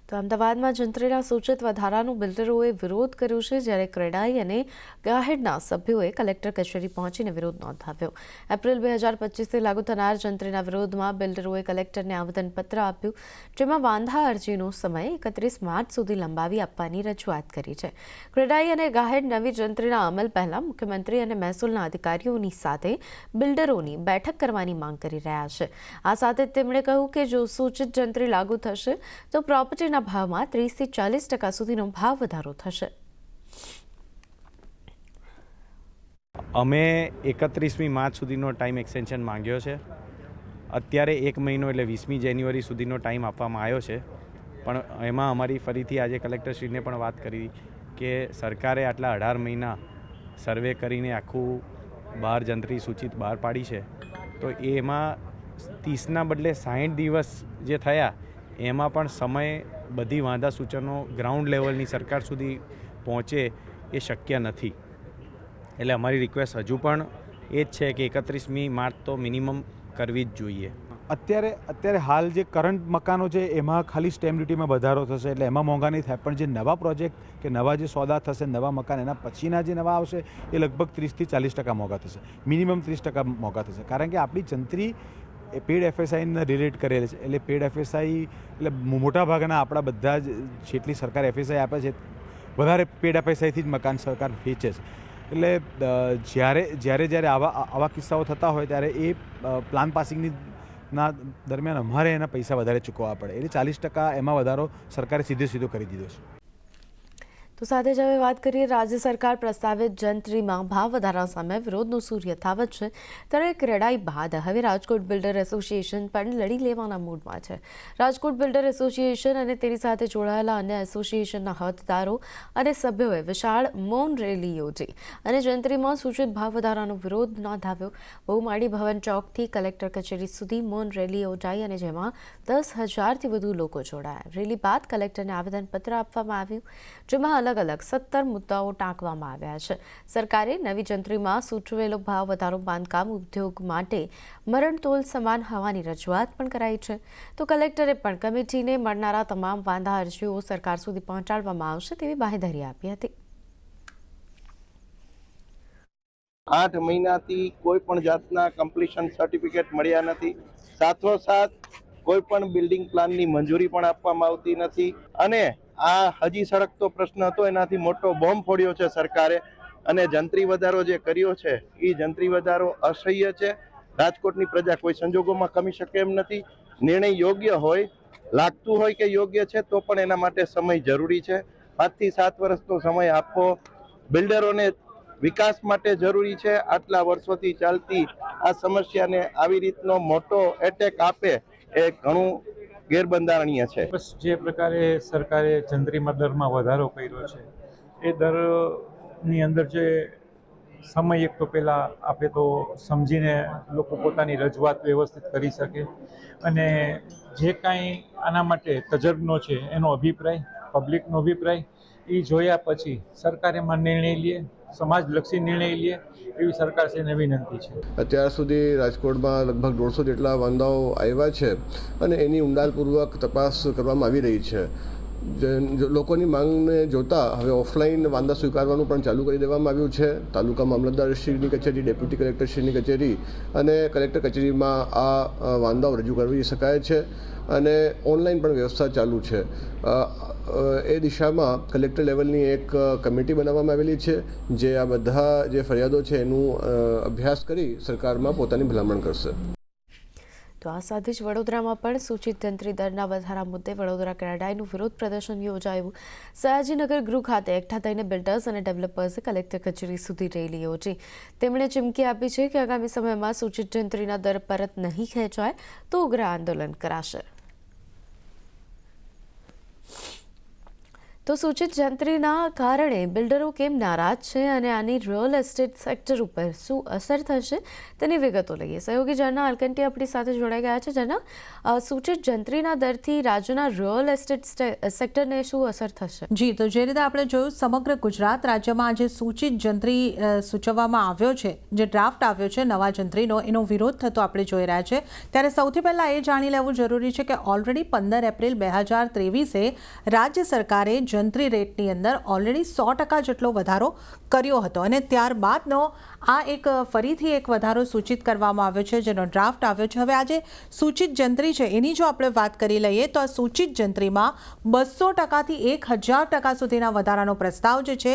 તો અમદાવાદમાં જંત્રીના સૂચિત વધારાનો બિલ્ડરોએ વિરોધ કર્યો છે, જ્યારે ક્રેડાઈ અને ગાહેડના સભ્યોએ કલેક્ટર કચેરી પહોંચીને વિરોધ નોંધાવ્યો. એપ્રિલ 2025થી લાગુ થનાર જંત્રીના વિરોધમાં બિલ્ડરોએ કલેક્ટરને આવેદનપત્ર આપ્યું, જેમાં વાંધા અરજીનો સમય 31 માર્ચ સુધી લંબાવી આપવાની રજૂઆત કરી છે. ક્રેડાઈ અને ગાહેડ નવી જંત્રીના અમલ પહેલા મુખ્યમંત્રી અને મહેસૂલના અધિકારીઓની સાથે બિલ્ડરોની બેઠક કરવાની માંગ કરી રહ્યા છે. આ સાથે તેમણે કહ્યું કે જો સૂચિત જંત્રી લાગુ થશે તો પ્રોપર્ટીના ભાવમાં 30 થી 40% સુધીનો ભાવ વધારો થશે. અમે 31મી માર્ચ સુધીનો ટાઈમ એક્સટેન્શન માંગ્યો છે. અત્યારે 1 મહિનો એટલે 20મી જાન્યુઆરી સુધીનો ટાઈમ આપવામાં આવ્યો છે. પણ એમાં અમારી ફરીથી આજે કલેક્ટરશ્રીને પણ વાત કરી કે સરકારે આટલા 18 મહિના સર્વે કરીને આખું 12 જંત્રી સૂચિત બહાર પાડી છે, તો એમાં 30ના બદલે 60 દિવસ જે થયા એમાં પણ સમય બધી વાંધા સૂચનો ગ્રાઉન્ડ લેવલની સરકાર સુધી પહોંચે એ શક્ય નથી. એટલે અમારી રિક્વેસ્ટ હજુ પણ એ જ છે કે 31મી માર્ચ તો મિનિમમ કરવી જ જોઈએ. અત્યારે હાલ જે કરંટ મકાનો છે એમાં ખાલી સ્ટેમ્પ ડ્યુટીમાં વધારો થશે, એટલે એમાં મોંઘા નહીં થાય. પણ જે નવા પ્રોજેક્ટ કે નવા જે સોદા થશે, નવા મકાન એના પછીના જે નવા આવશે એ લગભગ 30 થી 40% મોંઘા થશે, મિનિમમ 30% મોંઘા થશે. કારણ કે આપણી જંત્રી એ પેડ એફએસઆઈને રિલેટ કરેલ છે. એટલે પેડ એફએસઆઈ એટલે મોટાભાગના આપણા બધા જ જેટલી સરકાર એફએસઆઈ આપે છે વધારે પેડ એફએસઆઈથી જ મકાન સરકાર વેચે છે. એટલે જ્યારે આવા કિસ્સાઓ થતા હોય ત્યારે એ પ્લાન પાસિંગની દરમિયાન અમારે એના પૈસા વધારે ચૂકવવા પડે. એટલે 40% એમાં વધારો સરકારે સીધો કરી દીધો છે. તો સાથે જ હવે વાત કરીએ, રાજ્ય સરકાર પ્રસ્તાવિત જંત્રીમાં ભાવ વધારા સામે વિરોધનો સૂર યથાવત છે, ત્યારે ક્રેડાઈ બાદ હવે રાજકોટ બિલ્ડર એસોસિએશન પણ લડી લેવાના મૂડમાં છે. રાજકોટ બિલ્ડર એસોસિએશન અને તેની સાથે જોડાયેલા અન્ય એસોસિએશનના હોદ્દેદારો અને સભ્યોએ વિશાળ મૌન રેલી યોજી અને જંત્રીમાં સૂચિત ભાવ વધારાનો વિરોધ નોંધાવ્યો. બહુમાળી ભવન ચોકથી કલેક્ટર કચેરી સુધી મૌન રેલી યોજાઈ અને જેમાં 10,000થી વધુ લોકો જોડાયા. રેલી બાદ કલેક્ટરને આવેદનપત્ર આપવામાં આવ્યું, જેમાં અલગ 17 મુદ્દાઓ ટાંકવામાં આવ્યા છે. સરકારે નવી જંત્રીમાં સૂચવેલો ભાવ વધારો બાંધકામ ઉદ્યોગ માટે મરણતોલ સમાન હોવાની રજૂઆત પણ કરાઈ છે. તો કલેક્ટરે પણ કમિટીને મળનારા તમામ વાંધા અરજીઓ સરકાર સુધી પહોંચાડવામાં આવશે તેવી બાંહેધરી આપી હતી. 8 મહિનાથી કોઈ પણ જાતના કમ્પ્લીશન સર્ટિફિકેટ મળ્યા નથી. સાથોસાથ કોઈ પણ બિલ્ડિંગ પ્લાનની મંજૂરી પણ આપવામાં આવતી નથી. અને આ હજી સળગતો પ્રશ્ન હતો, એનાથી મોટો બોમ્બ ફોડ્યો છે સરકારે. અને જંત્રી વધારો જે કર્યો છે એ જંત્રી વધારો અસહ્ય છે. રાજકોટની પ્રજા કોઈ સંજોગોમાં ખમી શકે એમ નથી. નિર્ણય યોગ્ય હોય, લાગતું હોય કે યોગ્ય છે, તો પણ એના માટે સમય જરૂરી છે. 5 થી 7 વર્ષનો સમય આપવો બિલ્ડરોને વિકાસ માટે જરૂરી છે. આટલા વર્ષોથી ચાલતી આ સમસ્યાને આવી રીતનો મોટો એટેક આપે એ ઘણું ગેરબંધારણીય છે. બસ જે પ્રકારે સરકારે જંત્રીમાં દરમાં વધારો કર્યો છે એ દરની અંદર જે સમય એક તો પહેલાં આપે તો સમજીને લોકો પોતાની રજૂઆત વ્યવસ્થિત કરી શકે, અને જે કાંઈ આના માટે તજજ્ઞો છે એનો અભિપ્રાય, પબ્લિકનો અભિપ્રાય એ જોયા પછી સરકાર એમાં નિર્ણય લે, સમાજલક્ષી નિર્ણય લે એવી સરકારશ્રીને વિનંતી છે. અત્યાર સુધી રાજકોટમાં લગભગ 150 જેટલા વાંધાઓ આવ્યા છે અને એની ઊંડાણપૂર્વક તપાસ કરવામાં આવી રહી છે. લોકોની માંગને જોતા હવે ઓફલાઈન વાંધા સ્વીકારવાનું પણ ચાલુ કરી દેવામાં આવ્યું છે. તાલુકા મામલતદારશ્રીની કચેરી, ડેપ્યુટી કલેક્ટરશ્રીની કચેરી અને કલેક્ટર કચેરીમાં આ વાંધાઓ રજૂ કરી શકાય છે, અને ઓનલાઈન પણ વ્યવસ્થા ચાલુ છે. એ દિશામાં કલેક્ટર લેવલની એક કમિટી બનાવવામાં આવેલી છે, જે આ બધા જે ફરિયાદો છે એનું અભ્યાસ કરી સરકારમાં પોતાની ભલામણ કરશે. તો આ સાથે જ વડોદરામાં પણ સૂચિત જંત્રી દરના વધારા મુદ્દે વડોદરા ક્રેડાઈનું વિરોધ પ્રદર્શન યોજાયું. સયાજીનગર ગૃહ ખાતે એકઠા થઈને બિલ્ડર્સ અને ડેવલપર્સે કલેક્ટર કચેરી સુધી રેલી યોજી. તેમણે ચીમકી આપી છે કે આગામી સમયમાં સૂચિત જંત્રીના દર પરત નહીં ખેંચાય તો ઉગ્ર આંદોલન કરાશે. તો સૂચિત જંત્રીના કારણે બિલ્ડરો કેમ નારાજ છે અને આની રિયલ એસ્ટેટ સેક્ટર ઉપર શું અસર થશે તેની વિગતો લઈએ. સહયોગી ઝરના અલકંટી આપણી સાથે જોડાઈ ગયા છે. ઝરના, સૂચિત જંત્રીના દરથી રાજ્યના રિયલ એસ્ટેટ સેક્ટરને શું અસર થશે? જી, તો જે રીતે આપણે જોયું, સમગ્ર ગુજરાત રાજ્યમાં આજે સૂચિત જંત્રી સૂચવવામાં આવ્યો છે, જે ડ્રાફ્ટ આવ્યો છે નવા જંત્રીનો, એનો વિરોધ થતો આપણે જોઈ રહ્યા છે. ત્યારે સૌથી પહેલાં એ જાણી લેવું જરૂરી છે કે ઓલરેડી 15 એપ્રિલ 2023 રાજ્ય સરકારે જંત્રી રેટની અંદર ઓલરેડી 100% જેટલો વધારો કર્યો હતો અને ત્યારબાદનો આ એક ફરીથી એક વધારો સૂચિત કરવામાં આવ્યો છે, જેનો ડ્રાફ્ટ આવ્યો છે. હવે આજે સૂચિત જંત્રી છે એની જો આપણે વાત કરી લઈએ તો આ સૂચિત જંત્રીમાં 200%થી 1000% સુધીના વધારાનો પ્રસ્તાવ જે છે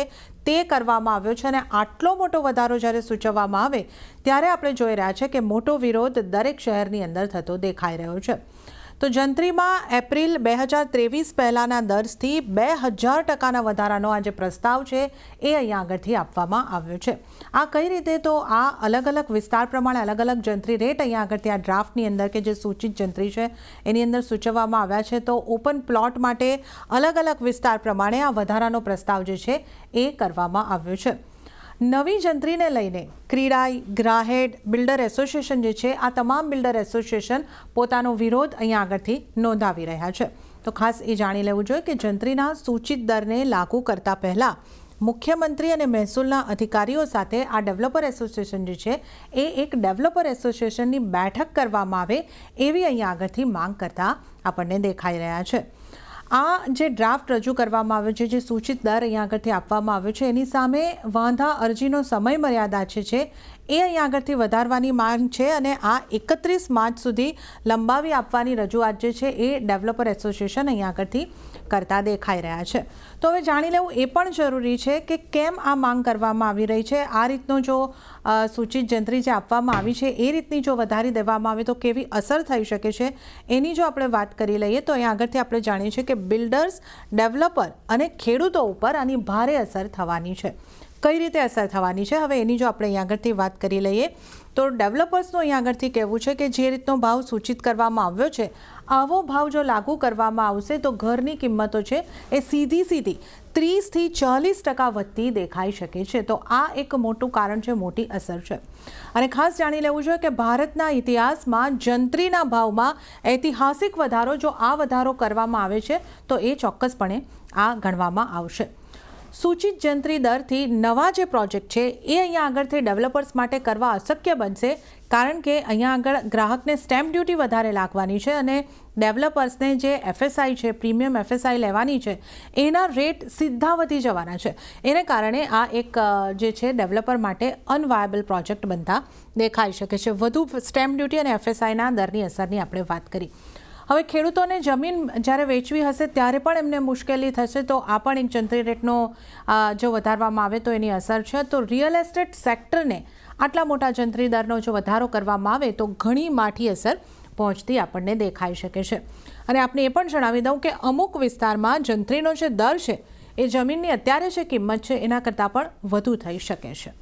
તે કરવામાં આવ્યો છે અને આટલો મોટો વધારો જ્યારે સૂચવવામાં આવે ત્યારે આપણે જોઈ રહ્યા છે કે મોટો વિરોધ દરેક શહેરની અંદર થતો દેખાઈ રહ્યો છે. તો જંત્રીમાં એપ્રિલ 2023 પહેલાંના દરથી 2000%ના વધારાનો આ જે પ્રસ્તાવ છે એ અહીંયા આગળથી આપવામાં આવ્યો છે. આ કઈ રીતે? તો આ અલગ અલગ વિસ્તાર પ્રમાણે અલગ અલગ જંત્રી રેટ અહીંયા આગળથી આ ડ્રાફ્ટની અંદર કે જે સૂચિત જંત્રી છે એની અંદર સૂચવવામાં આવ્યા છે. તો ઓપન પ્લોટ માટે અલગ અલગ વિસ્તાર પ્રમાણે આ વધારાનો પ્રસ્તાવ જે છે એ કરવામાં આવ્યો છે. નવી જંત્રીને લઈને ક્રીડાઈ, ગ્રાહેડ, બિલ્ડર એસોસિએશન જે છે, આ તમામ બિલ્ડર એસોસિએશન પોતાનો વિરોધ અહીંયા આગળથી નોંધાવી રહ્યા છે. તો ખાસ એ જાણી લેવું જોઈએ કે જંત્રીના સૂચિત દરને લાગુ કરતા પહેલાં મુખ્યમંત્રી અને મહેસૂલના અધિકારીઓ સાથે આ ડેવલપર એસોસિએશન જે છે એ એક ડેવલપર એસોસિએશનની બેઠક કરવામાં આવે એવી અહીંયા આગળથી માંગ કરતા આપણને દેખાઈ રહ્યા છે. આ જે ડ્રાફ્ટ રજૂ કરવામાં આવ્યો છે, જે સૂચિત દર અહીંયા આગળથી આપવામાં આવ્યો છે, એની સામે વાંધા અરજીનો સમય મર્યાદા છે એ અહીંયા આગળથી વધારવાની માંગ છે અને આ 31 માર્ચ સુધી લંબાવી આપવાની રજૂઆત જે છે એ ડેવલપર એસોસિએશન અહીંયા આગળથી કરતા દેખાઈ રહ્યા છે. તો હવે જાણી લેવું એ પણ જરૂરી છે કે કેમ આ માંગ કરવામાં આવી રહી છે. આ રીતનો જો સૂચિત જંત્રી જે આપવામાં આવી છે એ રીતની જો વધારી દેવામાં આવે તો કેવી અસર થઈ શકે છે એની જો આપણે વાત કરી લઈએ તો અહીંયા આગળથી આપણે જાણીએ છીએ કે બિલ્ડર્સ, ડેવલપર અને ખેડૂતો ઉપર આની ભારે અસર થવાની છે. કઈ રીતે અસર થવાની છે હવે એની જો આપણે અહીંયા આગળથી વાત કરી લઈએ તો ડેવલપર્સનું અહીંયા આગળથી કહેવું છે કે જે રીતનો ભાવ સૂચિત કરવામાં આવ્યો છે આવો ભાવ જો લાગુ કરવામાં આવશે તો ઘરની કિંમતો છે એ સીધી 30થી 40% વધતી દેખાઈ શકે છે. તો આ એક મોટું કારણ છે, મોટી અસર છે. અને ખાસ જાણી લેવું જોઈએ કે ભારતના ઇતિહાસમાં જંત્રીના ભાવમાં ઐતિહાસિક વધારો, જો આ વધારો કરવામાં આવે છે તો એ ચોક્કસપણે આ ગણવામાં આવશે. સૂચિત જંત્રી દરથી નવા જે પ્રોજેક્ટ છે એ અહીંયા આગળથી ડેવલપર્સ માટે કરવા અશક્ય બનશે, કારણ કે અહીંયા આગળ ગ્રાહકને સ્ટેમ્પ ડ્યુટી વધારે લાગવાની છે અને ડેવલપર્સને જે FSI છે, પ્રીમિયમ FSI લેવાની છે, એના રેટ સીધા વધી જવાના છે. એને કારણે આ એક જે છે ડેવલપર માટે અનવાયબલ પ્રોજેક્ટ બનતા દેખાઈ શકે છે. વધુ સ્ટેમ્પ ડ્યુટી અને FSIના દરની અસરની આપણે વાત કરી. હવે ખેડૂતોને જમીન જ્યારે વેચવી હશે ત્યારે પણ એમને મુશ્કેલી થશે. તો આ પણ એક જંત્રી રેટનો જો વધારવામાં આવે તો એની અસર છે. તો રિયલ એસ્ટેટ સેક્ટરને આટલા મોટા જંત્રી દરનો જો વધારો કરવામાં આવે તો ઘણી માઠી અસર પહોંચતી આપણને દેખાઈ શકે છે. અને આપને એ પણ જણાવી દઉં કે અમુક વિસ્તારમાં જંત્રીનો જે દર છે એ જમીનની અત્યારે જે કિંમત છે એના કરતાં પણ વધુ થઈ શકે છે.